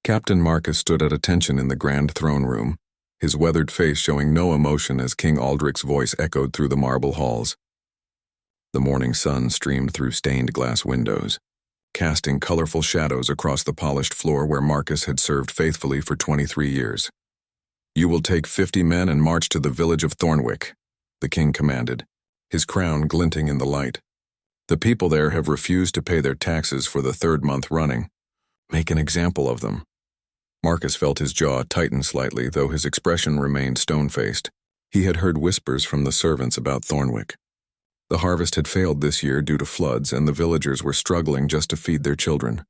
Captain Marcus stood at attention in the grand throne room, his weathered face showing no emotion as King Aldrich's voice echoed through the marble halls. The morning sun streamed through stained glass windows, casting colorful shadows across the polished floor where Marcus had served faithfully for 23 years. "You will take 50 men and march to the village of Thornwick," the king commanded, his crown glinting in the light. "The people there have refused to pay their taxes for the 3rd month running. Make an example of them." Marcus felt his jaw tighten slightly, though his expression remained stone-faced. He had heard whispers from the servants about Thornwick. The harvest had failed this year due to floods, and the villagers were struggling just to feed their children.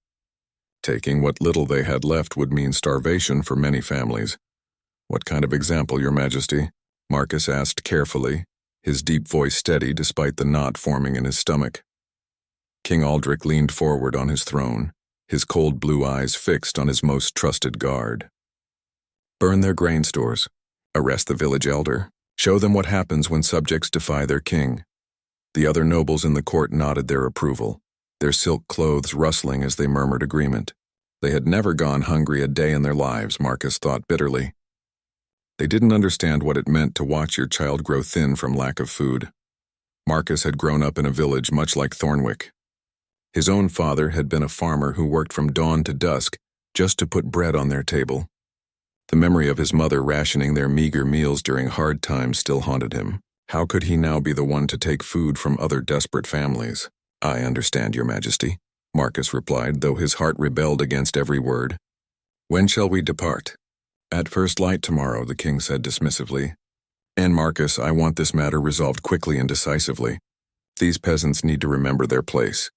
Taking what little they had left would mean starvation for many families. "What kind of example, Your Majesty?" Marcus asked carefully, his deep voice steady despite the knot forming in his stomach. King Aldrich leaned forward on his throne, his cold blue eyes fixed on his most trusted guard. "Burn their grain stores, arrest the village elder, show them what happens when subjects defy their king." The other nobles in the court nodded their approval, their silk clothes rustling as they murmured agreement. They had never gone hungry a day in their lives, Marcus thought bitterly. They didn't understand what it meant to watch your child grow thin from lack of food. Marcus had grown up in a village much like Thornwick. His own father had been a farmer who worked from dawn to dusk just to put bread on their table. The memory of his mother rationing their meager meals during hard times still haunted him. How could he now be the one to take food from other desperate families? "I understand, Your Majesty," Marcus replied, though his heart rebelled against every word. "When shall we depart?" "At first light tomorrow," the king said dismissively. "And Marcus, I want this matter resolved quickly and decisively. These peasants need to remember their place."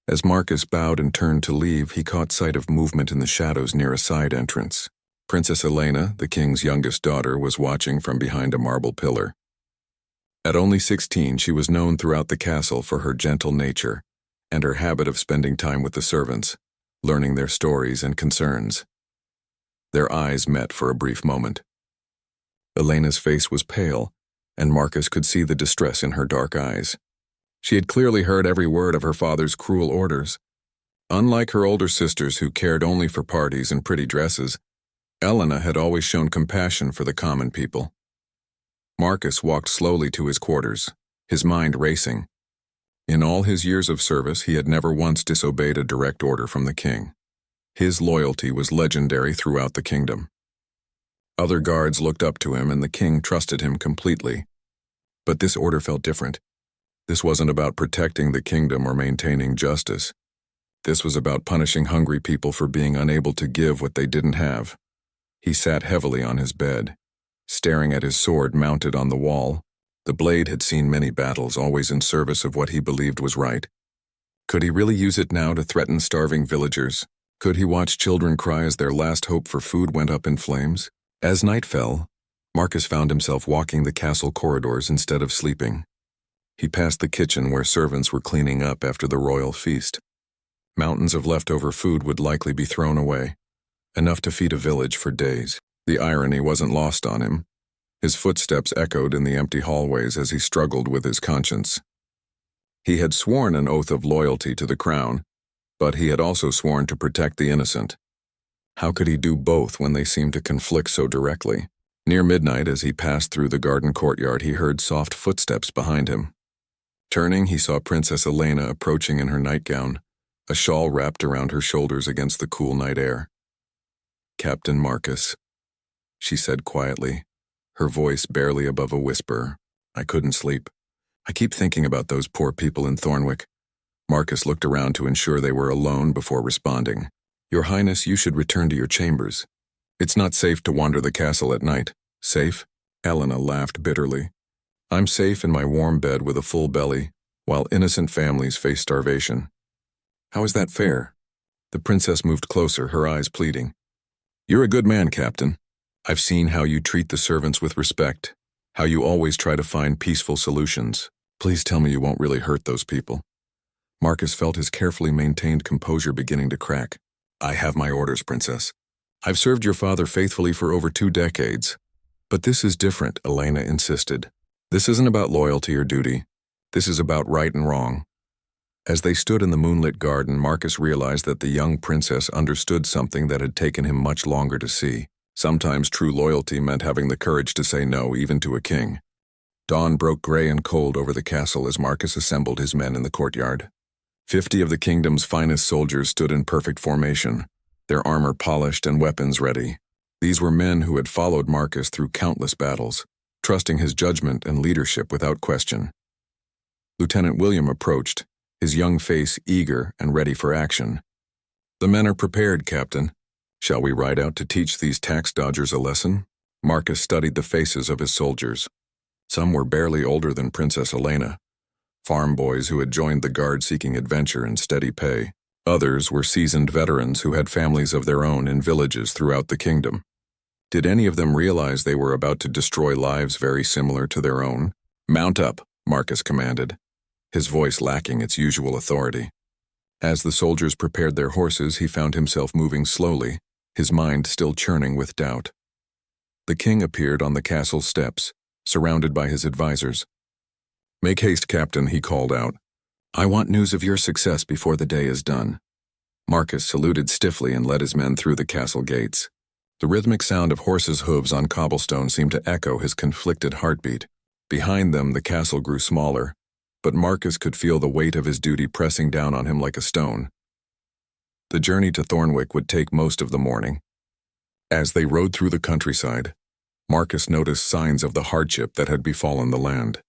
As Marcus bowed and turned to leave, he caught sight of movement in the shadows near a side entrance. Princess Elena, the king's youngest daughter, was watching from behind a marble pillar. At only 16, she was known throughout the castle for her gentle nature and her habit of spending time with the servants, learning their stories and concerns. Their eyes met for a brief moment. Elena's face was pale, and Marcus could see the distress in her dark eyes. She had clearly heard every word of her father's cruel orders. Unlike her older sisters who cared only for parties and pretty dresses, Elena had always shown compassion for the common people. Marcus walked slowly to his quarters, his mind racing. In all his years of service, he had never once disobeyed a direct order from the king. His loyalty was legendary throughout the kingdom. Other guards looked up to him, and the king trusted him completely. But this order felt different. This wasn't about protecting the kingdom or maintaining justice. This was about punishing hungry people for being unable to give what they didn't have. He sat heavily on his bed, staring at his sword mounted on the wall. The blade had seen many battles, always in service of what he believed was right. Could he really use it now to threaten starving villagers? Could he watch children cry as their last hope for food went up in flames? As night fell, Marcus found himself walking the castle corridors instead of sleeping. He passed the kitchen where servants were cleaning up after the royal feast. Mountains of leftover food would likely be thrown away, enough to feed a village for days. The irony wasn't lost on him. His footsteps echoed in the empty hallways as he struggled with his conscience. He had sworn an oath of loyalty to the crown, but he had also sworn to protect the innocent. How could he do both when they seemed to conflict so directly? Near midnight, as he passed through the garden courtyard, he heard soft footsteps behind him. Turning, he saw Princess Elena approaching in her nightgown, a shawl wrapped around her shoulders against the cool night air. "Captain Marcus," she said quietly, her voice barely above a whisper. "I couldn't sleep. I keep thinking about those poor people in Thornwick." Marcus looked around to ensure they were alone before responding. "Your Highness, you should return to your chambers. It's not safe to wander the castle at night." "Safe?" Elena laughed bitterly. "I'm safe in my warm bed with a full belly, while innocent families face starvation." "How is that fair?" The princess moved closer, her eyes pleading. "You're a good man, Captain. I've seen how you treat the servants with respect, how you always try to find peaceful solutions. Please tell me you won't really hurt those people." Marcus felt his carefully maintained composure beginning to crack. "I have my orders, Princess. I've served your father faithfully for over 2 decades. But this is different," Elena insisted. "This isn't about loyalty or duty. This is about right and wrong." As they stood in the moonlit garden, Marcus realized that the young princess understood something that had taken him much longer to see. Sometimes true loyalty meant having the courage to say no, even to a king. Dawn broke gray and cold over the castle as Marcus assembled his men in the courtyard. 50 of the kingdom's finest soldiers stood in perfect formation, their armor polished and weapons ready. These were men who had followed Marcus through countless battles, trusting his judgment and leadership without question. Lieutenant William approached, his young face eager and ready for action. "The men are prepared, Captain. Shall we ride out to teach these tax dodgers a lesson?" Marcus studied the faces of his soldiers. Some were barely older than Princess Elena, farm boys who had joined the guard seeking adventure and steady pay. Others were seasoned veterans who had families of their own in villages throughout the kingdom. Did any of them realize they were about to destroy lives very similar to their own? "Mount up," Marcus commanded, his voice lacking its usual authority. As the soldiers prepared their horses, he found himself moving slowly, his mind still churning with doubt. The king appeared on the castle steps, surrounded by his advisors. "Make haste, Captain," he called out. "I want news of your success before the day is done." Marcus saluted stiffly and led his men through the castle gates. The rhythmic sound of horses' hooves on cobblestone seemed to echo his conflicted heartbeat. Behind them, the castle grew smaller, but Marcus could feel the weight of his duty pressing down on him like a stone. The journey to Thornwick would take most of the morning. As they rode through the countryside, Marcus noticed signs of the hardship that had befallen the land.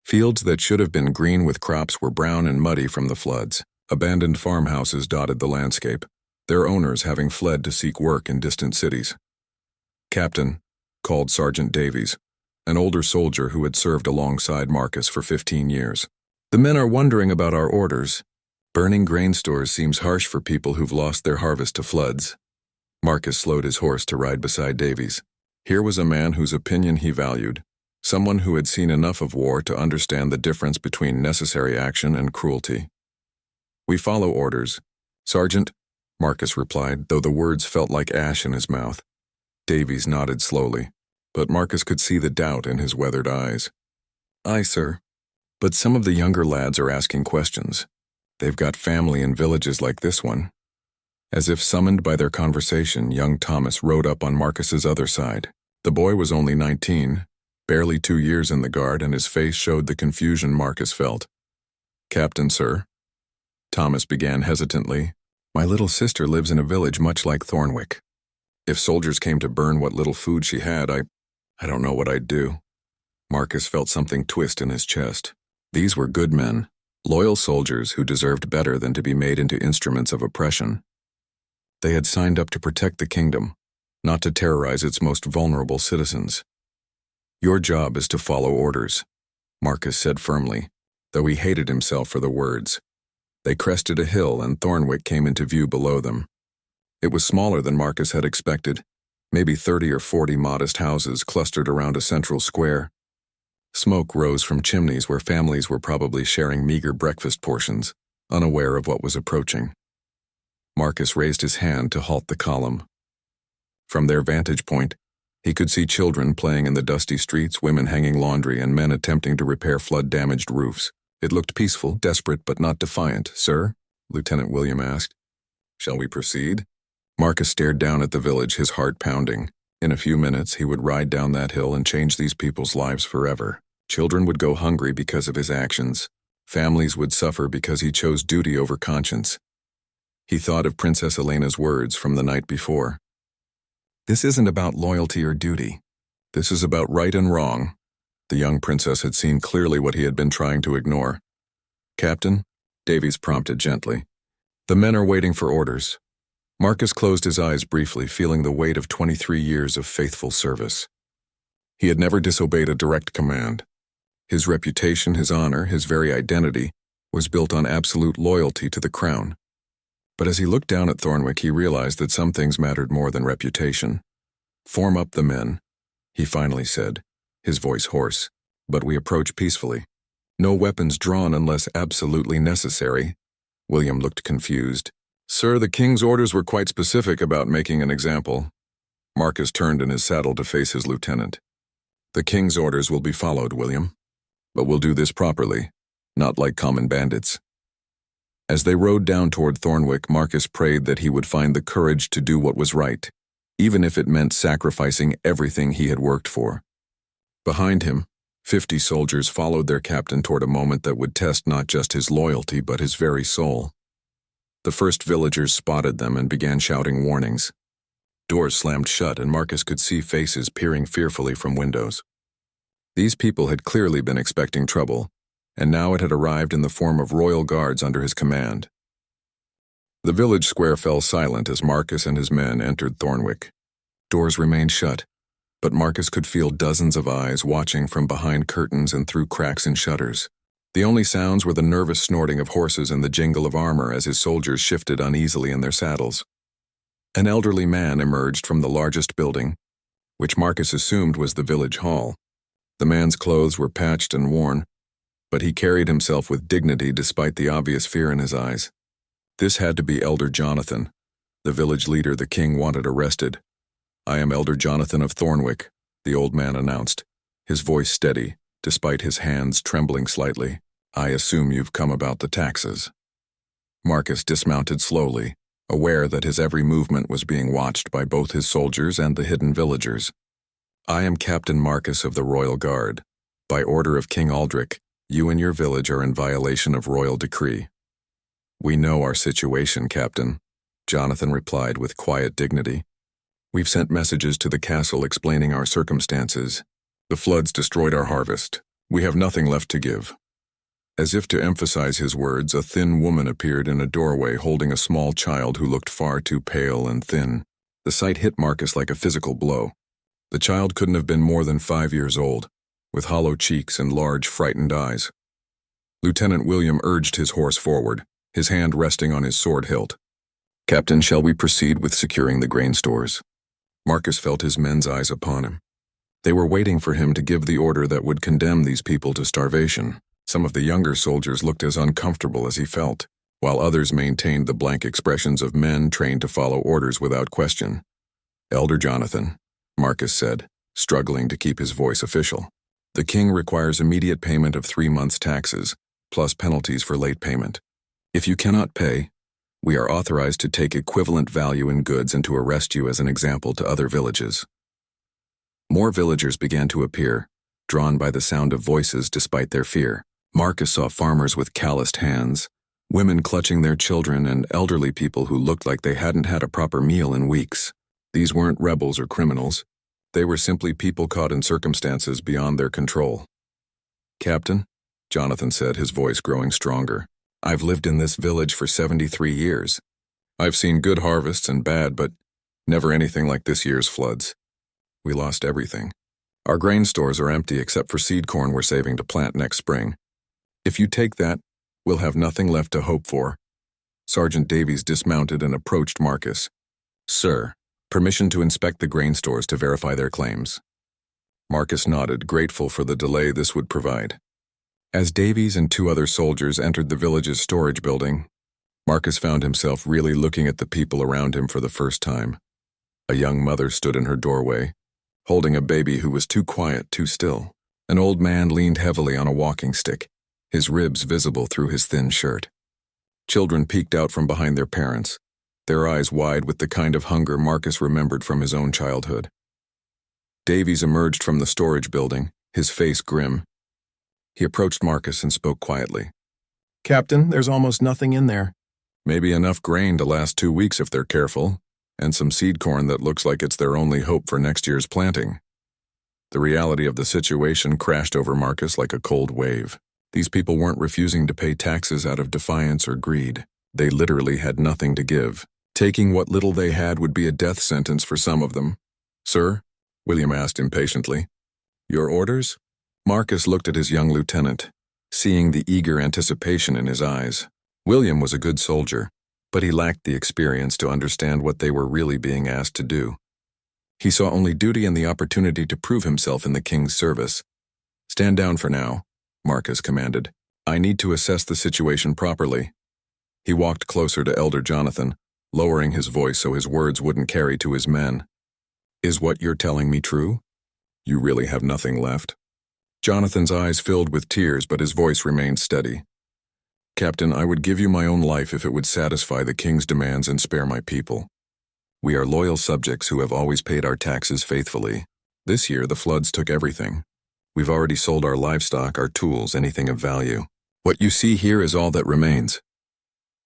Fields that should have been green with crops were brown and muddy from the floods. Abandoned farmhouses dotted the landscape, their owners having fled to seek work in distant cities. "Captain," called Sergeant Davies, an older soldier who had served alongside Marcus for 15 years. "The men are wondering about our orders. Burning grain stores seems harsh for people who've lost their harvest to floods." Marcus slowed his horse to ride beside Davies. Here was a man whose opinion he valued, someone who had seen enough of war to understand the difference between necessary action and cruelty. "We follow orders, Sergeant," Marcus replied, though the words felt like ash in his mouth. Davies nodded slowly, but Marcus could see the doubt in his weathered eyes. "Aye, sir. But some of the younger lads are asking questions. They've got family in villages like this one." As if summoned by their conversation, young Thomas rode up on Marcus's other side. The boy was only 19, barely 2 years in the guard, and his face showed the confusion Marcus felt. "Captain, sir," Thomas began hesitantly, "my little sister lives in a village much like Thornwick. If soldiers came to burn what little food she had, I don't know what I'd do." Marcus felt something twist in his chest. These were good men, loyal soldiers who deserved better than to be made into instruments of oppression. They had signed up to protect the kingdom, not to terrorize its most vulnerable citizens. "Your job is to follow orders," Marcus said firmly, though he hated himself for the words. They crested a hill and Thornwick came into view below them. It was smaller than Marcus had expected, maybe 30 or 40 modest houses clustered around a central square. Smoke rose from chimneys where families were probably sharing meager breakfast portions, unaware of what was approaching. Marcus raised his hand to halt the column. From their vantage point, he could see children playing in the dusty streets, women hanging laundry, and men attempting to repair flood-damaged roofs. It looked peaceful, desperate, but not defiant. "Sir?" Lieutenant William asked. "Shall we proceed?" Marcus stared down at the village, his heart pounding. In a few minutes, he would ride down that hill and change these people's lives forever. Children would go hungry because of his actions. Families would suffer because he chose duty over conscience. He thought of Princess Elena's words from the night before. "This isn't about loyalty or duty. This is about right and wrong." The young princess had seen clearly what he had been trying to ignore. "Captain," Davies prompted gently. "The men are waiting for orders." Marcus closed his eyes briefly, feeling the weight of 23 years of faithful service. He had never disobeyed a direct command. His reputation, his honor, his very identity was built on absolute loyalty to the crown. But as he looked down at Thornwick, he realized that some things mattered more than reputation. "Form up the men," he finally said, his voice hoarse, "but we approach peacefully. No weapons drawn unless absolutely necessary." William looked confused. "Sir, the king's orders were quite specific about making an example." Marcus turned in his saddle to face his lieutenant. "The king's orders will be followed, William. But we'll do this properly, not like common bandits." As they rode down toward Thornwick, Marcus prayed that he would find the courage to do what was right, even if it meant sacrificing everything he had worked for. Behind him, 50 soldiers followed their captain toward a moment that would test not just his loyalty but his very soul. The first villagers spotted them and began shouting warnings. Doors slammed shut and Marcus could see faces peering fearfully from windows. These people had clearly been expecting trouble, and now it had arrived in the form of royal guards under his command. The village square fell silent as Marcus and his men entered Thornwick. Doors remained shut, but Marcus could feel dozens of eyes watching from behind curtains and through cracks in shutters. The only sounds were the nervous snorting of horses and the jingle of armor as his soldiers shifted uneasily in their saddles. An elderly man emerged from the largest building, which Marcus assumed was the village hall. The man's clothes were patched and worn, but he carried himself with dignity despite the obvious fear in his eyes. This had to be Elder Jonathan, the village leader the king wanted arrested. "I am Elder Jonathan of Thornwick," the old man announced, his voice steady, despite his hands trembling slightly. "I assume you've come about the taxes." Marcus dismounted slowly, aware that his every movement was being watched by both his soldiers and the hidden villagers. "I am Captain Marcus of the Royal Guard. By order of King Aldrich, you and your village are in violation of royal decree." "We know our situation, Captain," Jonathan replied with quiet dignity. "We've sent messages to the castle explaining our circumstances. The floods destroyed our harvest. We have nothing left to give." As if to emphasize his words, a thin woman appeared in a doorway holding a small child who looked far too pale and thin. The sight hit Marcus like a physical blow. The child couldn't have been more than 5 years old, with hollow cheeks and large, frightened eyes. Lieutenant William urged his horse forward, his hand resting on his sword hilt. "Captain, shall we proceed with securing the grain stores?" Marcus felt his men's eyes upon him. They were waiting for him to give the order that would condemn these people to starvation. Some of the younger soldiers looked as uncomfortable as he felt, while others maintained the blank expressions of men trained to follow orders without question. "Elder Jonathan," Marcus said, struggling to keep his voice official, "the king requires immediate payment of 3 months' taxes, plus penalties for late payment. If you cannot pay, we are authorized to take equivalent value in goods and to arrest you as an example to other villages." More villagers began to appear, drawn by the sound of voices despite their fear. Marcus saw farmers with calloused hands, women clutching their children, and elderly people who looked like they hadn't had a proper meal in weeks. These weren't rebels or criminals. They were simply people caught in circumstances beyond their control. "Captain," Jonathan said, his voice growing stronger, "I've lived in this village for 73 years. I've seen good harvests and bad, but never anything like this year's floods. We lost everything. Our grain stores are empty except for seed corn we're saving to plant next spring. If you take that, we'll have nothing left to hope for." Sergeant Davies dismounted and approached Marcus. "Sir, permission to inspect the grain stores to verify their claims." Marcus nodded, grateful for the delay this would provide. As Davies and 2 other soldiers entered the village's storage building, Marcus found himself really looking at the people around him for the first time. A young mother stood in her doorway, holding a baby who was too quiet, too still. An old man leaned heavily on a walking stick, his ribs visible through his thin shirt. Children peeked out from behind their parents, their eyes wide with the kind of hunger Marcus remembered from his own childhood. Davies emerged from the storage building, his face grim. He approached Marcus and spoke quietly. "Captain, there's almost nothing in there. Maybe enough grain to last 2 weeks if they're careful, and some seed corn that looks like it's their only hope for next year's planting." The reality of the situation crashed over Marcus like a cold wave. These people weren't refusing to pay taxes out of defiance or greed. They literally had nothing to give. Taking what little they had would be a death sentence for some of them. "Sir?" William asked impatiently. "Your orders?" Marcus looked at his young lieutenant, seeing the eager anticipation in his eyes. William was a good soldier, but he lacked the experience to understand what they were really being asked to do. He saw only duty and the opportunity to prove himself in the king's service. "Stand down for now," Marcus commanded. "I need to assess the situation properly." He walked closer to Elder Jonathan, lowering his voice so his words wouldn't carry to his men. "Is what you're telling me true? You really have nothing left?" Jonathan's eyes filled with tears, but his voice remained steady. Captain, I would give you my own life if it would satisfy the king's demands and spare my people. We are loyal subjects who have always paid our taxes faithfully. This year, the floods took everything. We've already sold our livestock, our tools, anything of value. What you see here is all that remains.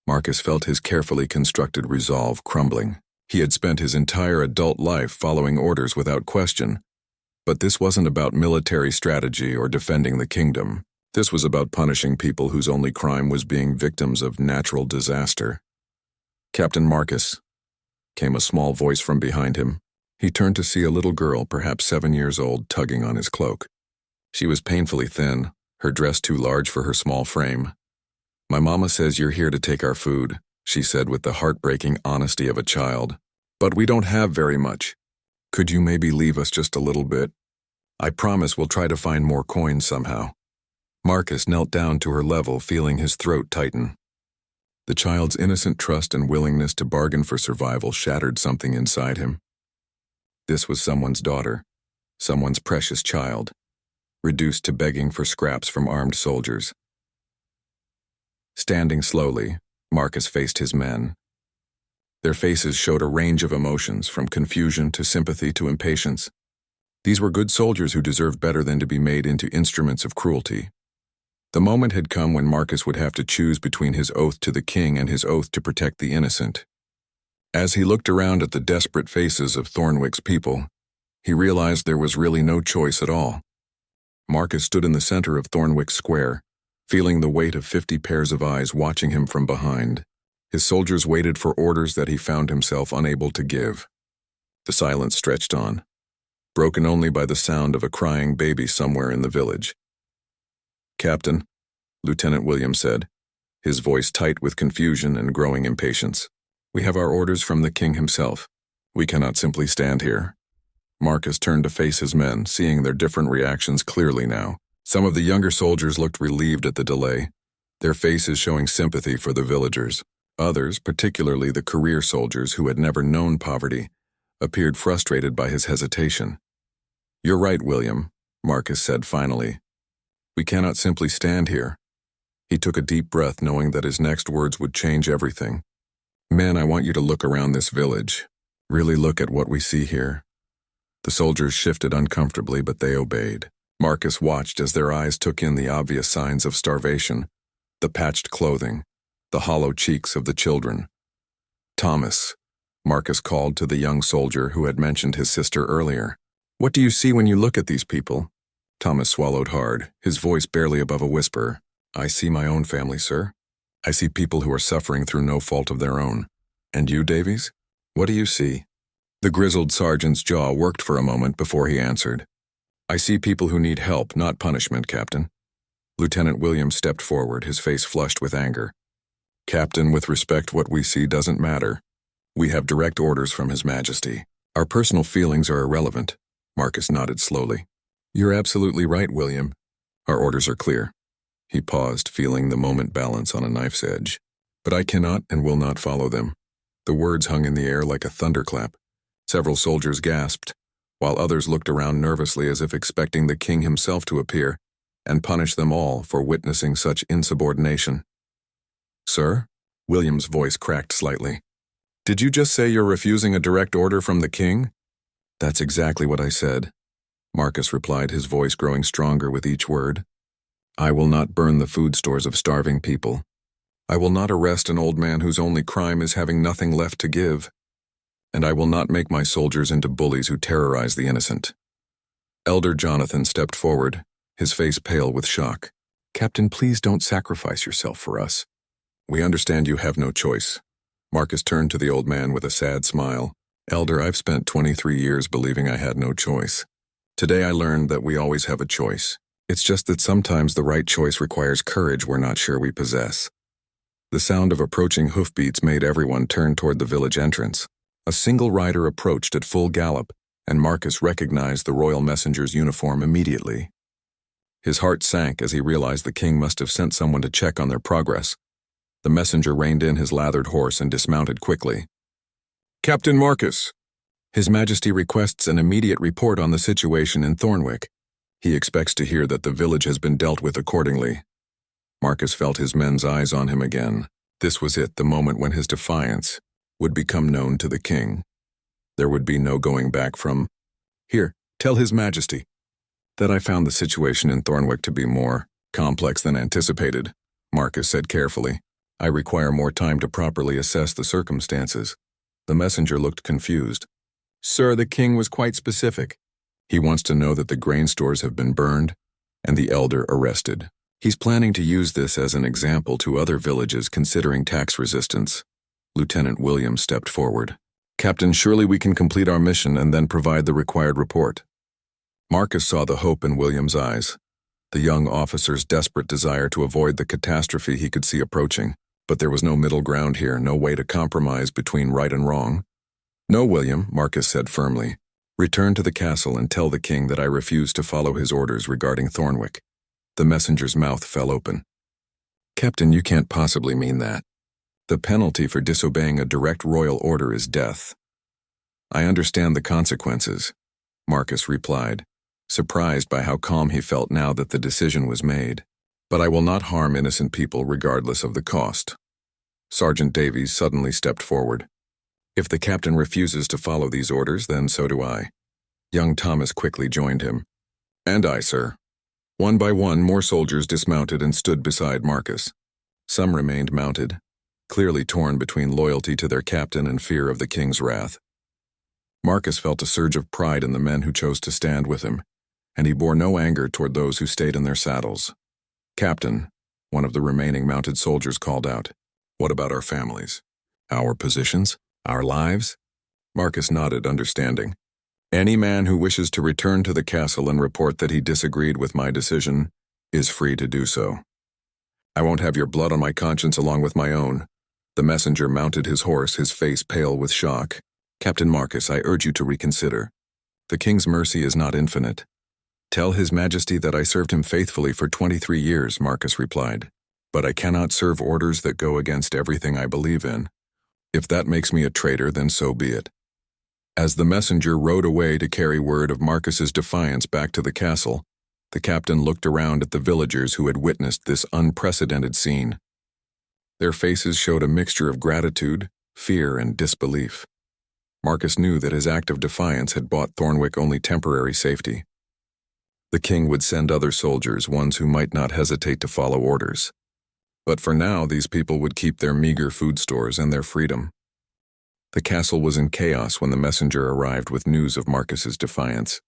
Marcus felt his carefully constructed resolve crumbling. He had spent his entire adult life following orders without question. But this wasn't about military strategy or defending the kingdom. This was about punishing people whose only crime was being victims of natural disaster. Captain Marcus, came a small voice from behind him. He turned to see a little girl, perhaps 7 years old, tugging on his cloak. She was painfully thin, her dress too large for her small frame. "My mama says you're here to take our food," she said with the heartbreaking honesty of a child. "But we don't have very much. Could you maybe leave us just a little bit? I promise we'll try to find more coins somehow." Marcus knelt down to her level, feeling his throat tighten. The child's innocent trust and willingness to bargain for survival shattered something inside him. This was someone's daughter, someone's precious child, reduced to begging for scraps from armed soldiers. Standing slowly, Marcus faced his men. Their faces showed a range of emotions, from confusion to sympathy to impatience. These were good soldiers who deserved better than to be made into instruments of cruelty. The moment had come when Marcus would have to choose between his oath to the king and his oath to protect the innocent. As he looked around at the desperate faces of Thornwick's people, he realized there was really no choice at all. Marcus stood in the center of Thornwick Square, feeling the weight of 50 pairs of eyes watching him from behind. His soldiers waited for orders that he found himself unable to give. The silence stretched on, broken only by the sound of a crying baby somewhere in the village. "Captain," Lieutenant William said, his voice tight with confusion and growing impatience, "we have our orders from the king himself. We cannot simply stand here." Marcus turned to face his men, seeing their different reactions clearly now. Some of the younger soldiers looked relieved at the delay, their faces showing sympathy for the villagers. Others, particularly the career soldiers who had never known poverty, appeared frustrated by his hesitation. "You're right, William," Marcus said finally. "We cannot simply stand here." He took a deep breath, knowing that his next words would change everything. "Men, I want you to look around this village. Really look at what we see here." The soldiers shifted uncomfortably, but they obeyed. Marcus watched as their eyes took in the obvious signs of starvation, the patched clothing, the hollow cheeks of the children. "Thomas," Marcus called to the young soldier who had mentioned his sister earlier. "What do you see when you look at these people?" Thomas swallowed hard, his voice barely above a whisper. "I see my own family, sir. I see people who are suffering through no fault of their own. And you, Davies? What do you see?" The grizzled sergeant's jaw worked for a moment before he answered. "I see people who need help, not punishment, Captain." Lieutenant Williams stepped forward, his face flushed with anger. "Captain, with respect, what we see doesn't matter. We have direct orders from His Majesty. Our personal feelings are irrelevant." Marcus nodded slowly. "You're absolutely right, William. Our orders are clear." He paused, feeling the moment balance on a knife's edge. "But I cannot and will not follow them." The words hung in the air like a thunderclap. Several soldiers gasped, while others looked around nervously as if expecting the king himself to appear and punish them all for witnessing such insubordination. "Sir?" William's voice cracked slightly. "Did you just say you're refusing a direct order from the king?" "That's exactly what I said," Marcus replied, his voice growing stronger with each word. "I will not burn the food stores of starving people. I will not arrest an old man whose only crime is having nothing left to give. And I will not make my soldiers into bullies who terrorize the innocent." Elder Jonathan stepped forward, his face pale with shock. "Captain, please don't sacrifice yourself for us." "We understand you have no choice." Marcus turned to the old man with a sad smile. "Elder, I've spent 23 years believing I had no choice. Today I learned that we always have a choice. It's just that sometimes the right choice requires courage we're not sure we possess." The sound of approaching hoofbeats made everyone turn toward the village entrance. A single rider approached at full gallop, and Marcus recognized the royal messenger's uniform immediately. His heart sank as he realized the king must have sent someone to check on their progress. The messenger reined in his lathered horse and dismounted quickly. "Captain Marcus, His Majesty requests an immediate report on the situation in Thornwick. He expects to hear that the village has been dealt with accordingly." Marcus felt his men's eyes on him again. This was it, the moment when his defiance would become known to the king. There would be no going back from, "Here, tell His Majesty that I found the situation in Thornwick to be more complex than anticipated," Marcus said carefully. "I require more time to properly assess the circumstances." The messenger looked confused. "Sir, the king was quite specific. He wants to know that the grain stores have been burned and the elder arrested. He's planning to use this as an example to other villages considering tax resistance." Lieutenant Williams stepped forward. "Captain, surely we can complete our mission and then provide the required report." Marcus saw the hope in Williams' eyes, the young officer's desperate desire to avoid the catastrophe he could see approaching. But there was no middle ground here, no way to compromise between right and wrong. "No, William," Marcus said firmly. "Return to the castle and tell the king that I refuse to follow his orders regarding Thornwick." The messenger's mouth fell open. "Captain, you can't possibly mean that. The penalty for disobeying a direct royal order is death." "I understand the consequences," Marcus replied, surprised by how calm he felt now that the decision was made. "But I will not harm innocent people regardless of the cost." Sergeant Davies suddenly stepped forward. "If the captain refuses to follow these orders, then so do I." Young Thomas quickly joined him. "And I, sir." One by one, more soldiers dismounted and stood beside Marcus. Some remained mounted, clearly torn between loyalty to their captain and fear of the king's wrath. Marcus felt a surge of pride in the men who chose to stand with him, and he bore no anger toward those who stayed in their saddles. "Captain," one of the remaining mounted soldiers called out, "what about our families? Our positions? Our lives?" Marcus nodded, understanding. "Any man who wishes to return to the castle and report that he disagreed with my decision is free to do so. I won't have your blood on my conscience along with my own." The messenger mounted his horse, his face pale with shock. "Captain Marcus, I urge you to reconsider. The king's mercy is not infinite." "Tell His Majesty that I served him faithfully for 23 years, Marcus replied. "But I cannot serve orders that go against everything I believe in. If that makes me a traitor, then so be it." As the messenger rode away to carry word of Marcus's defiance back to the castle, the captain looked around at the villagers who had witnessed this unprecedented scene. Their faces showed a mixture of gratitude, fear, and disbelief. Marcus knew that his act of defiance had bought Thornwick only temporary safety. The king would send other soldiers, ones who might not hesitate to follow orders. But for now, these people would keep their meager food stores and their freedom. The castle was in chaos when the messenger arrived with news of Marcus's defiance.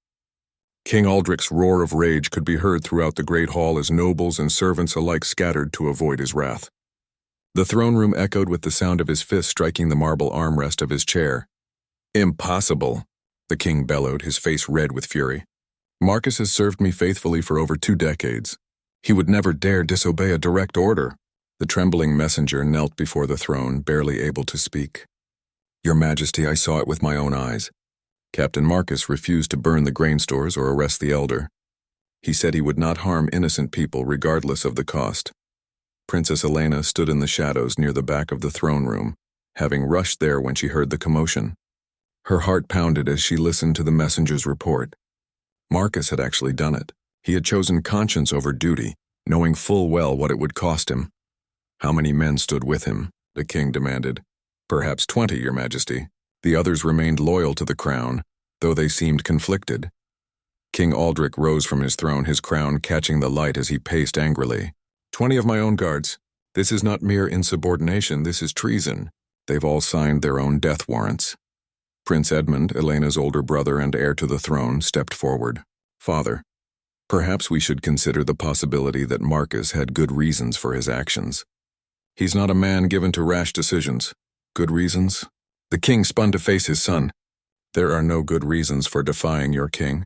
King Aldrich's roar of rage could be heard throughout the great hall as nobles and servants alike scattered to avoid his wrath. The throne room echoed with the sound of his fist striking the marble armrest of his chair. "Impossible," the king bellowed, his face red with fury. "Marcus has served me faithfully for over 2 decades. He would never dare disobey a direct order." The trembling messenger knelt before the throne, barely able to speak. "Your Majesty, I saw it with my own eyes. Captain Marcus refused to burn the grain stores or arrest the elder. He said he would not harm innocent people regardless of the cost." Princess Elena stood in the shadows near the back of the throne room, having rushed there when she heard the commotion. Her heart pounded as she listened to the messenger's report. Marcus had actually done it. He had chosen conscience over duty, knowing full well what it would cost him. "How many men stood with him?" the king demanded. "Perhaps 20, Your Majesty. The others remained loyal to the crown, though they seemed conflicted." King Aldrich rose from his throne, his crown catching the light as he paced angrily. 20 of my own guards. This is not mere insubordination, this is treason. They've all signed their own death warrants." Prince Edmund, Elena's older brother and heir to the throne, stepped forward. "Father, perhaps we should consider the possibility that Marcus had good reasons for his actions. He's not a man given to rash decisions. Good reasons?" The king spun to face his son. "There are no good reasons for defying your king.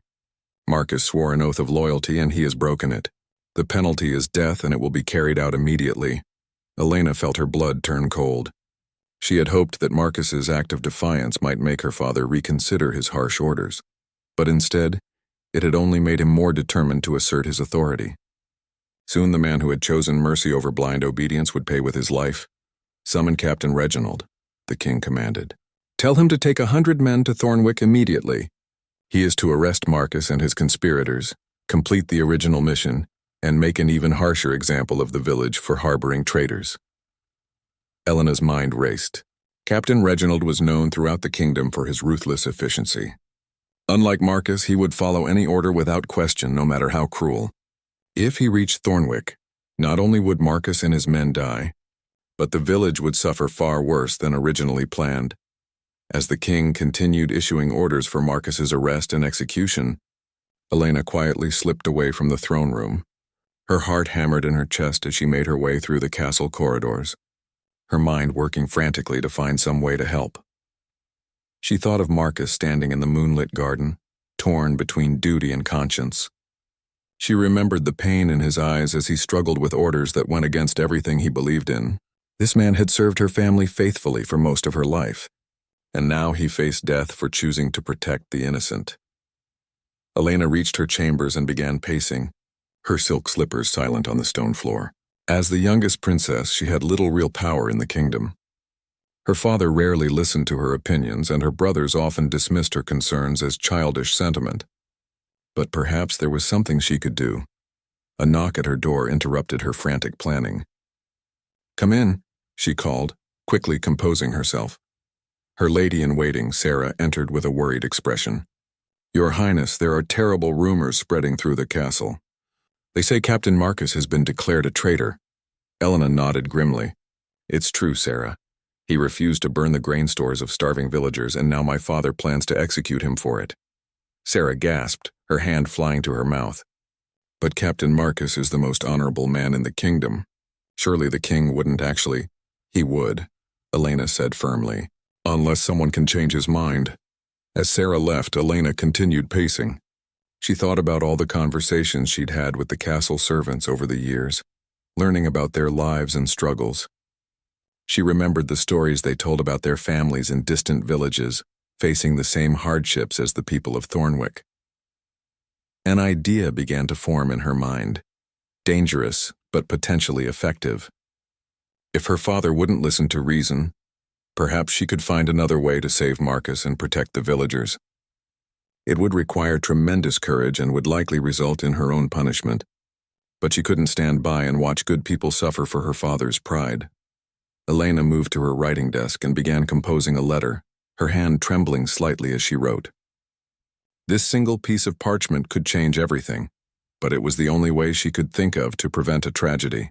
Marcus swore an oath of loyalty and he has broken it. The penalty is death and it will be carried out immediately." Elena felt her blood turn cold. She had hoped that Marcus's act of defiance might make her father reconsider his harsh orders. But instead, it had only made him more determined to assert his authority. Soon the man who had chosen mercy over blind obedience would pay with his life. "Summon Captain Reginald," the king commanded. "Tell him to take 100 men to Thornwick immediately. He is to arrest Marcus and his conspirators, complete the original mission, and make an even harsher example of the village for harboring traitors. Elena's mind raced. Captain Reginald was known throughout the kingdom for his ruthless efficiency. Unlike Marcus, he would follow any order without question, no matter how cruel. If he reached Thornwick, not only would Marcus and his men die, but the village would suffer far worse than originally planned. As the king continued issuing orders for Marcus's arrest and execution, Elena quietly slipped away from the throne room. Her heart hammered in her chest as she made her way through the castle corridors, her mind working frantically to find some way to help. She thought of Marcus standing in the moonlit garden, torn between duty and conscience. She remembered the pain in his eyes as he struggled with orders that went against everything he believed in. This man had served her family faithfully for most of her life, and now he faced death for choosing to protect the innocent. Elena reached her chambers and began pacing, her silk slippers silent on the stone floor. As the youngest princess, she had little real power in the kingdom. Her father rarely listened to her opinions, and her brothers often dismissed her concerns as childish sentiment. But perhaps there was something she could do. A knock at her door interrupted her frantic planning. "Come in," she called, quickly composing herself. Her lady-in-waiting, Sarah, entered with a worried expression. "Your Highness, there are terrible rumors spreading through the castle. They say Captain Marcus has been declared a traitor." Elena nodded grimly. "It's true, Sarah. He refused to burn the grain stores of starving villagers, and now my father plans to execute him for it." Sarah gasped, her hand flying to her mouth. "But Captain Marcus is the most honorable man in the kingdom. Surely the king wouldn't actually—" "He would," Elena said firmly, "unless someone can change his mind." As Sarah left, Elena continued pacing. She thought about all the conversations she'd had with the castle servants over the years, learning about their lives and struggles. She remembered the stories they told about their families in distant villages, facing the same hardships as the people of Thornwick. An idea began to form in her mind, dangerous but potentially effective. If her father wouldn't listen to reason, perhaps she could find another way to save Marcus and protect the villagers. It would require tremendous courage and would likely result in her own punishment, but she couldn't stand by and watch good people suffer for her father's pride. Elena moved to her writing desk and began composing a letter, her hand trembling slightly as she wrote. This single piece of parchment could change everything, but it was the only way she could think of to prevent a tragedy.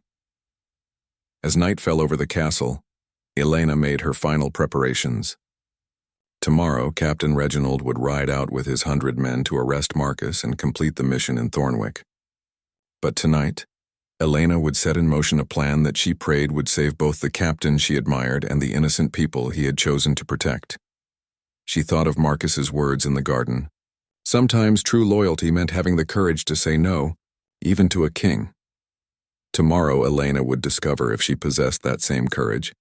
As night fell over the castle, Elena made her final preparations. Tomorrow, Captain Reginald would ride out with his 100 men to arrest Marcus and complete the mission in Thornwick. But tonight, Elena would set in motion a plan that she prayed would save both the captain she admired and the innocent people he had chosen to protect. She thought of Marcus's words in the garden. Sometimes true loyalty meant having the courage to say no, even to a king. Tomorrow, Elena would discover if she possessed that same courage,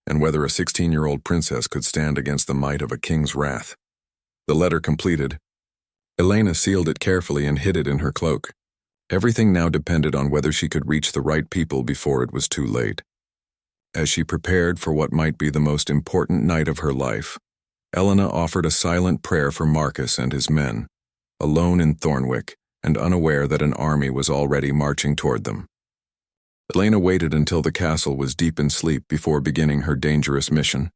and whether a 16-year-old princess could stand against the might of a king's wrath. The letter completed, Elena sealed it carefully and hid it in her cloak. Everything now depended on whether she could reach the right people before it was too late. As she prepared for what might be the most important night of her life, Elena offered a silent prayer for Marcus and his men, alone in Thornwick and unaware that an army was already marching toward them. Elena waited until the castle was deep in sleep before beginning her dangerous mission.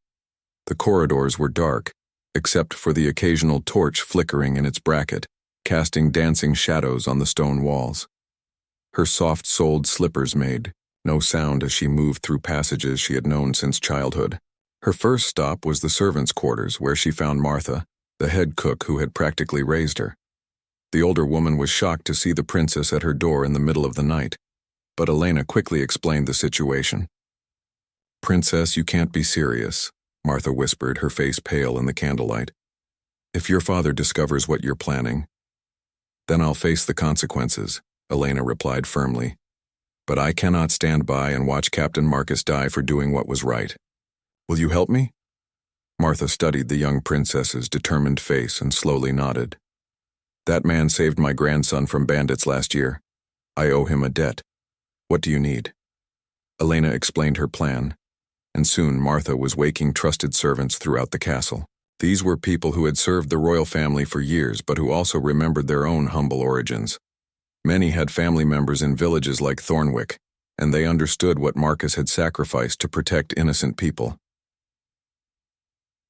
The corridors were dark, except for the occasional torch flickering in its bracket, casting dancing shadows on the stone walls. Her soft-soled slippers made no sound as she moved through passages she had known since childhood. Her first stop was the servants' quarters, where she found Martha, the head cook who had practically raised her. The older woman was shocked to see the princess at her door in the middle of the night, but Elena quickly explained the situation. "Princess, you can't be serious," Martha whispered, her face pale in the candlelight. "If your father discovers what you're planning, then I'll face the consequences," Elena replied firmly. "But I cannot stand by and watch Captain Marcus die for doing what was right. Will you help me?" Martha studied the young princess's determined face and slowly nodded. "That man saved my grandson from bandits last year. I owe him a debt. What do you need?" Elena explained her plan, and soon Martha was waking trusted servants throughout the castle. These were people who had served the royal family for years but who also remembered their own humble origins. Many had family members in villages like Thornwick, and they understood what Marcus had sacrificed to protect innocent people.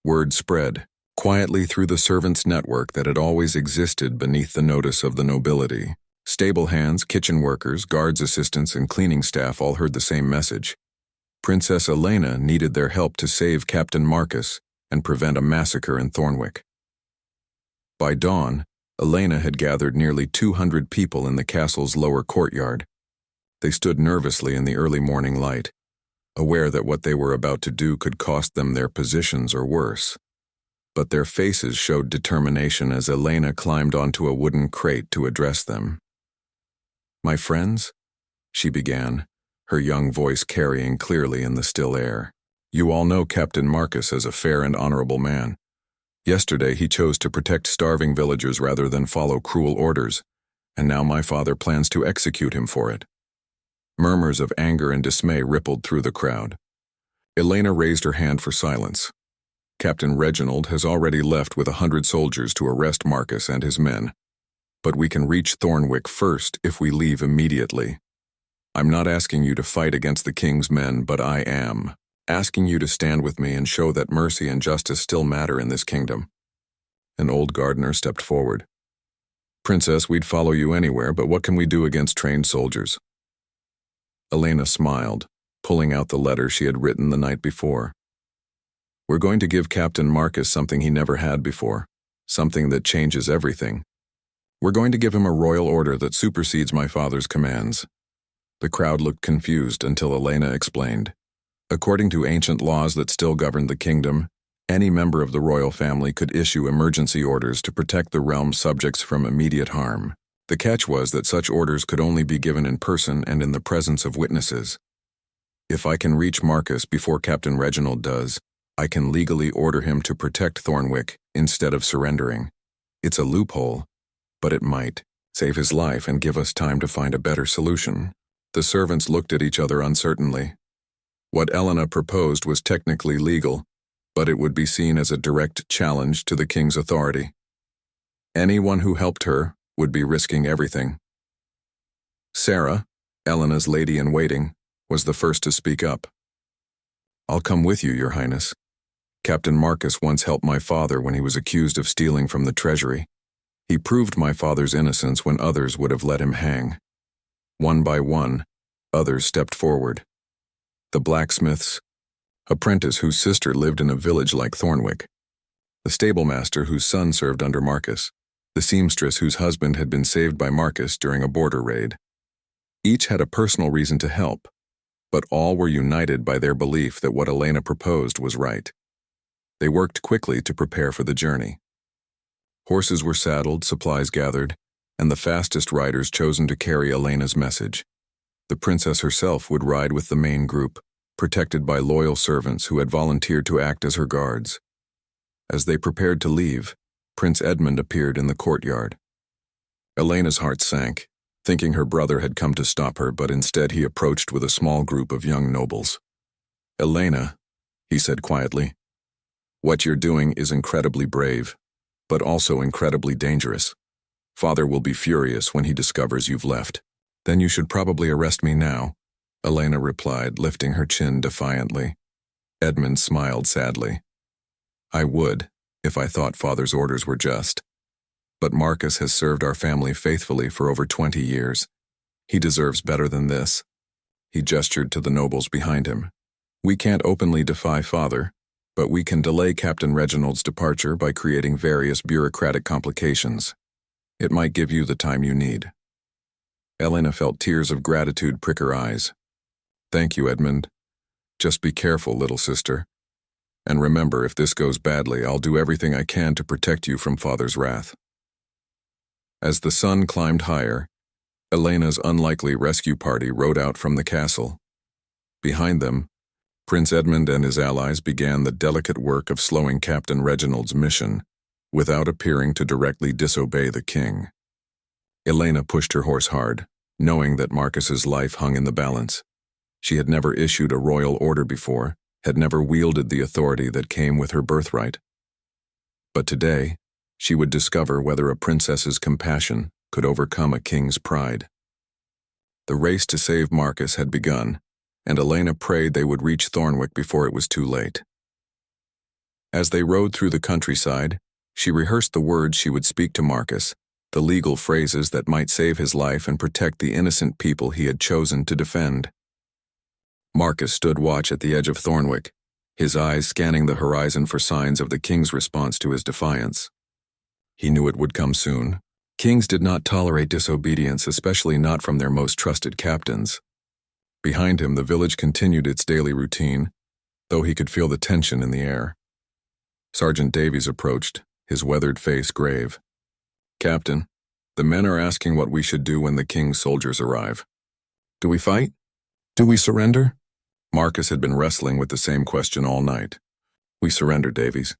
Word spread quietly through the servants' network that had always existed beneath the notice of the nobility. Stable hands, kitchen workers, guards assistants, and cleaning staff all heard the same message. Princess Elena needed their help to save Captain Marcus and prevent a massacre in Thornwick. By dawn, Elena had gathered nearly 200 people in the castle's lower courtyard. They stood nervously in the early morning light, aware that what they were about to do could cost them their positions or worse. But their faces showed determination as Elena climbed onto a wooden crate to address them. "My friends," she began, her young voice carrying clearly in the still air. "You all know Captain Marcus as a fair and honorable man. Yesterday he chose to protect starving villagers rather than follow cruel orders, and now my father plans to execute him for it." Murmurs of anger and dismay rippled through the crowd. Elena raised her hand for silence. "Captain Reginald has already left with 100 soldiers to arrest Marcus and his men. But we can reach Thornwick first if we leave immediately. I'm not asking you to fight against the king's men, but I am asking you to stand with me and show that mercy and justice still matter in this kingdom." An old gardener stepped forward. "Princess, we'd follow you anywhere, but what can we do against trained soldiers?" Elena smiled, pulling out the letter she had written the night before. "We're going to give Captain Marcus something he never had before, something that changes everything. We're going to give him a royal order that supersedes my father's commands." The crowd looked confused until Elena explained. According to ancient laws that still governed the kingdom, any member of the royal family could issue emergency orders to protect the realm's subjects from immediate harm. The catch was that such orders could only be given in person and in the presence of witnesses. "If I can reach Marcus before Captain Reginald does, I can legally order him to protect Thornwick instead of surrendering. It's a loophole, but it might save his life and give us time to find a better solution." The servants looked at each other uncertainly. What Elena proposed was technically legal, but it would be seen as a direct challenge to the king's authority. Anyone who helped her would be risking everything. Sarah, Elena's lady-in-waiting, was the first to speak up. "I'll come with you, Your Highness. Captain Marcus once helped my father when he was accused of stealing from the treasury. He proved my father's innocence when others would have let him hang." One by one, others stepped forward. The blacksmith's apprentice whose sister lived in a village like Thornwick, the stablemaster whose son served under Marcus, the seamstress whose husband had been saved by Marcus during a border raid. Each had a personal reason to help, but all were united by their belief that what Elena proposed was right. They worked quickly to prepare for the journey. Horses were saddled, supplies gathered, and the fastest riders chosen to carry Elena's message. The princess herself would ride with the main group, protected by loyal servants who had volunteered to act as her guards. As they prepared to leave, Prince Edmund appeared in the courtyard. Elena's heart sank, thinking her brother had come to stop her, but instead he approached with a small group of young nobles. "Elena," he said quietly, "what you're doing is incredibly brave, but also incredibly dangerous. Father will be furious when he discovers you've left." "Then you should probably arrest me now," Elena replied, lifting her chin defiantly. Edmund smiled sadly. "I would, if I thought Father's orders were just. But Marcus has served our family faithfully for over 20 years. He deserves better than this." He gestured to the nobles behind him. "We can't openly defy Father, but we can delay Captain Reginald's departure by creating various bureaucratic complications. It might give you the time you need." Elena felt tears of gratitude prick her eyes. "Thank you, Edmund. Just be careful, little sister. And remember, if this goes badly, I'll do everything I can to protect you from Father's wrath." As the sun climbed higher, Elena's unlikely rescue party rode out from the castle. Behind them, Prince Edmund and his allies began the delicate work of slowing Captain Reginald's mission, without appearing to directly disobey the king. Elena pushed her horse hard, knowing that Marcus's life hung in the balance. She had never issued a royal order before, had never wielded the authority that came with her birthright. But today, she would discover whether a princess's compassion could overcome a king's pride. The race to save Marcus had begun, and Elena prayed they would reach Thornwick before it was too late. As they rode through the countryside, she rehearsed the words she would speak to Marcus, the legal phrases that might save his life and protect the innocent people he had chosen to defend. Marcus stood watch at the edge of Thornwick, his eyes scanning the horizon for signs of the king's response to his defiance. He knew it would come soon. Kings did not tolerate disobedience, especially not from their most trusted captains. Behind him, the village continued its daily routine, though he could feel the tension in the air. Sergeant Davies approached, his weathered face grave. "Captain, the men are asking what we should do when the king's soldiers arrive. Do we fight? Do we surrender?" Marcus had been wrestling with the same question all night. "We surrender, Davies.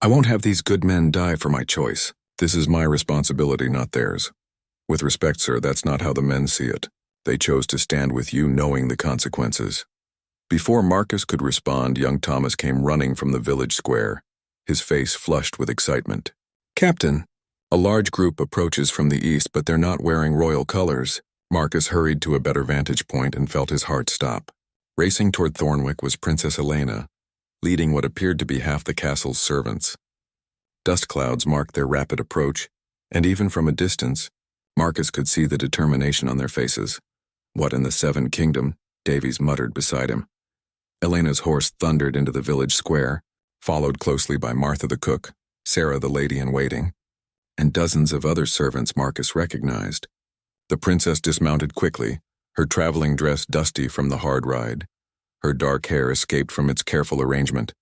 I won't have these good men die for my choice. This is my responsibility, not theirs. With respect, sir, that's not how the men see it. They chose to stand with you knowing the consequences." Before Marcus could respond, young Thomas came running from the village square, his face flushed with excitement. "Captain, a large group approaches from the east, but they're not wearing royal colors." Marcus hurried to a better vantage point and felt his heart stop. Racing toward Thornwick was Princess Elena, leading what appeared to be half the castle's servants. Dust clouds marked their rapid approach, and even from a distance, Marcus could see the determination on their faces. "What in the Seven Kingdom?" Davies muttered beside him. Elena's horse thundered into the village square, followed closely by Martha the cook, Sarah the lady-in-waiting, and dozens of other servants Marcus recognized. The princess dismounted quickly, her traveling dress dusty from the hard ride. Her dark hair escaped from its careful arrangement.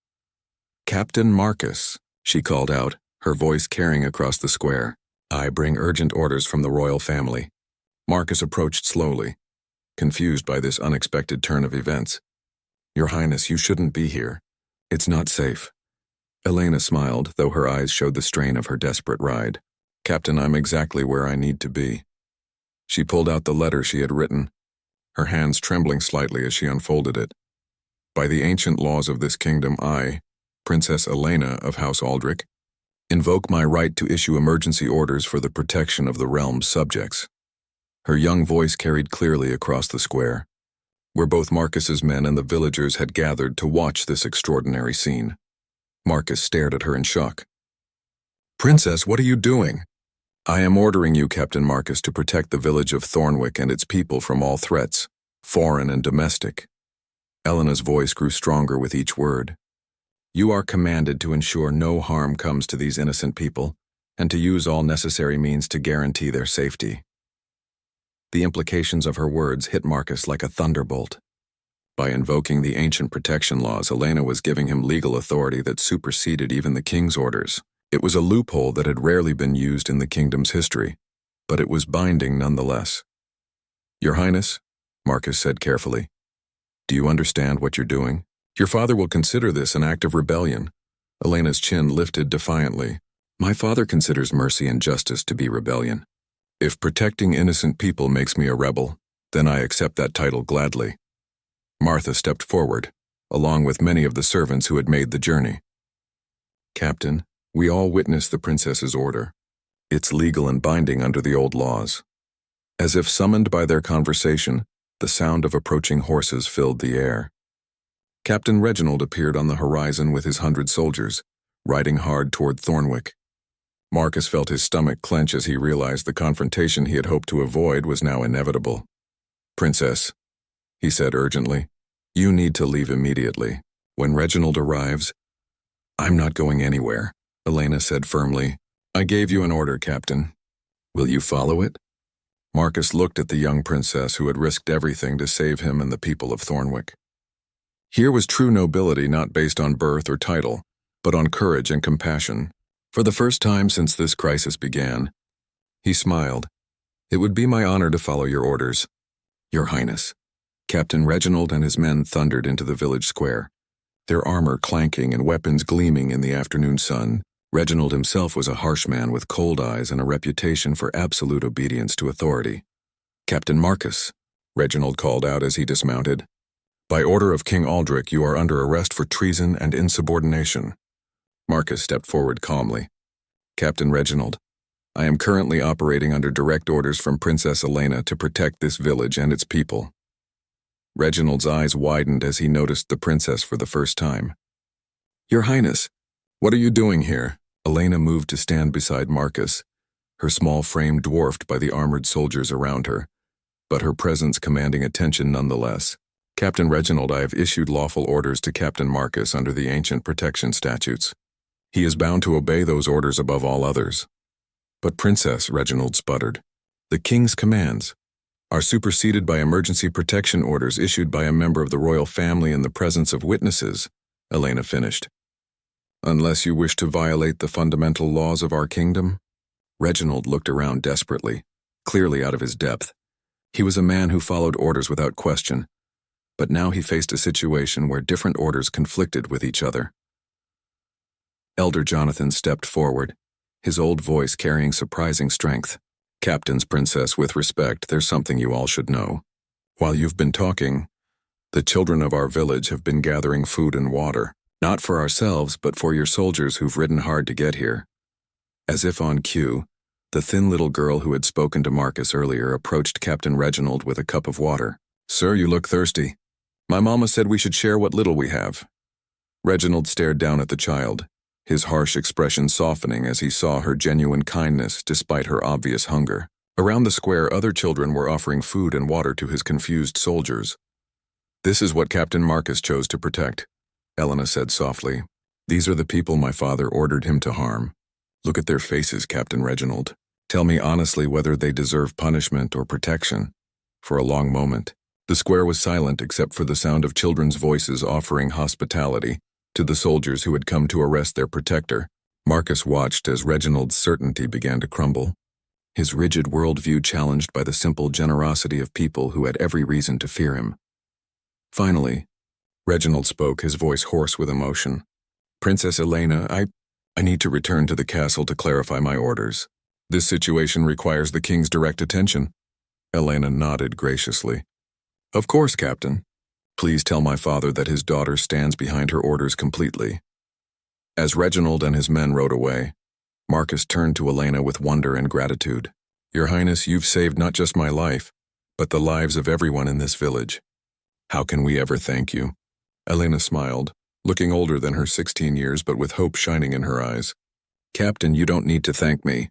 "Captain Marcus," she called out, her voice carrying across the square. "I bring urgent orders from the royal family." Marcus approached slowly, confused by this unexpected turn of events. "Your Highness, you shouldn't be here. It's not safe." Elena smiled, though her eyes showed the strain of her desperate ride. "Captain, I'm exactly where I need to be." She pulled out the letter she had written, her hands trembling slightly as she unfolded it. "By the ancient laws of this kingdom, I, Princess Elena of House Aldrich, invoke my right to issue emergency orders for the protection of the realm's subjects." Her young voice carried clearly across the square, where both Marcus's men and the villagers had gathered to watch this extraordinary scene. Marcus stared at her in shock. "Princess, what are you doing?" "I am ordering you, Captain Marcus, to protect the village of Thornwick and its people from all threats, foreign and domestic." Elena's voice grew stronger with each word. "You are commanded to ensure no harm comes to these innocent people, and to use all necessary means to guarantee their safety." The implications of her words hit Marcus like a thunderbolt. By invoking the ancient protection laws, Elena was giving him legal authority that superseded even the king's orders. It was a loophole that had rarely been used in the kingdom's history, but it was binding nonetheless. "Your Highness," Marcus said carefully, "do you understand what you're doing? Your father will consider this an act of rebellion." Elena's chin lifted defiantly. "My father considers mercy and justice to be rebellion. If protecting innocent people makes me a rebel, then I accept that title gladly." Martha stepped forward, along with many of the servants who had made the journey. "Captain, we all witnessed the princess's order. It's legal and binding under the old laws." As if summoned by their conversation, the sound of approaching horses filled the air. Captain Reginald appeared on the horizon with his 100 soldiers, riding hard toward Thornwick. Marcus felt his stomach clench as he realized the confrontation he had hoped to avoid was now inevitable. "Princess," he said urgently, "you need to leave immediately. When Reginald arrives—" "I'm not going anywhere," Elena said firmly. "I gave you an order, Captain. Will you follow it?" Marcus looked at the young princess who had risked everything to save him and the people of Thornwick. Here was true nobility not based on birth or title, but on courage and compassion. For the first time since this crisis began, he smiled. "It would be my honor to follow your orders, Your Highness." Captain Reginald and his men thundered into the village square, their armor clanking and weapons gleaming in the afternoon sun. Reginald himself was a harsh man with cold eyes and a reputation for absolute obedience to authority. "Captain Marcus," Reginald called out as he dismounted, "by order of King Aldrich, you are under arrest for treason and insubordination." Marcus stepped forward calmly. "Captain Reginald, I am currently operating under direct orders from Princess Elena to protect this village and its people. Reginald's eyes widened as he noticed the princess for the first time. Your Highness, what are you doing here? Elena moved to stand beside Marcus, her small frame dwarfed by the armored soldiers around her, but her presence commanding attention nonetheless. Captain Reginald, I have issued lawful orders to Captain Marcus under the ancient protection statutes. He is bound to obey those orders above all others. But Princess, Reginald sputtered, the king's commands are superseded by emergency protection orders issued by a member of the royal family in the presence of witnesses, Elena finished. Unless you wish to violate the fundamental laws of our kingdom? Reginald looked around desperately, clearly out of his depth. He was a man who followed orders without question, but now he faced a situation where different orders conflicted with each other. Elder Jonathan stepped forward, his old voice carrying surprising strength. Captains, Princess, with respect, there's something you all should know. While you've been talking, the children of our village have been gathering food and water, not for ourselves, but for your soldiers who've ridden hard to get here. As if on cue, the thin little girl who had spoken to Marcus earlier approached Captain Reginald with a cup of water. Sir, you look thirsty. My mama said we should share what little we have. Reginald stared down at the child, his harsh expression softening as he saw her genuine kindness despite her obvious hunger. Around the square, other children were offering food and water to his confused soldiers. This is what Captain Marcus chose to protect, Elena said softly. These are the people my father ordered him to harm. Look at their faces, Captain Reginald. Tell me honestly whether they deserve punishment or protection. For a long moment, the square was silent except for the sound of children's voices offering hospitality to the soldiers who had come to arrest their protector. Marcus watched as Reginald's certainty began to crumble, his rigid worldview challenged by the simple generosity of people who had every reason to fear him. Finally, Reginald spoke, his voice hoarse with emotion. Princess Elena, I need to return to the castle to clarify my orders. This situation requires the king's direct attention. Elena nodded graciously. Of course, Captain. Please tell my father that his daughter stands behind her orders completely. As Reginald and his men rode away, Marcus turned to Elena with wonder and gratitude. Your Highness, you've saved not just my life, but the lives of everyone in this village. How can we ever thank you? Elena smiled, looking older than her 16 years but with hope shining in her eyes. Captain, you don't need to thank me.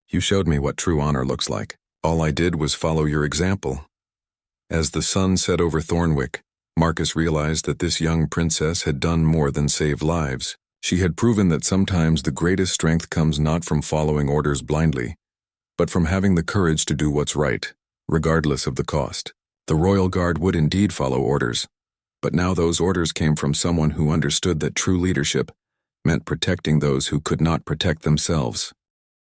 You showed me what true honor looks like. All I did was follow your example. As the sun set over Thornwick, Marcus realized that this young princess had done more than save lives. She had proven that sometimes the greatest strength comes not from following orders blindly, but from having the courage to do what's right, regardless of the cost. The Royal Guard would indeed follow orders, but now those orders came from someone who understood that true leadership meant protecting those who could not protect themselves.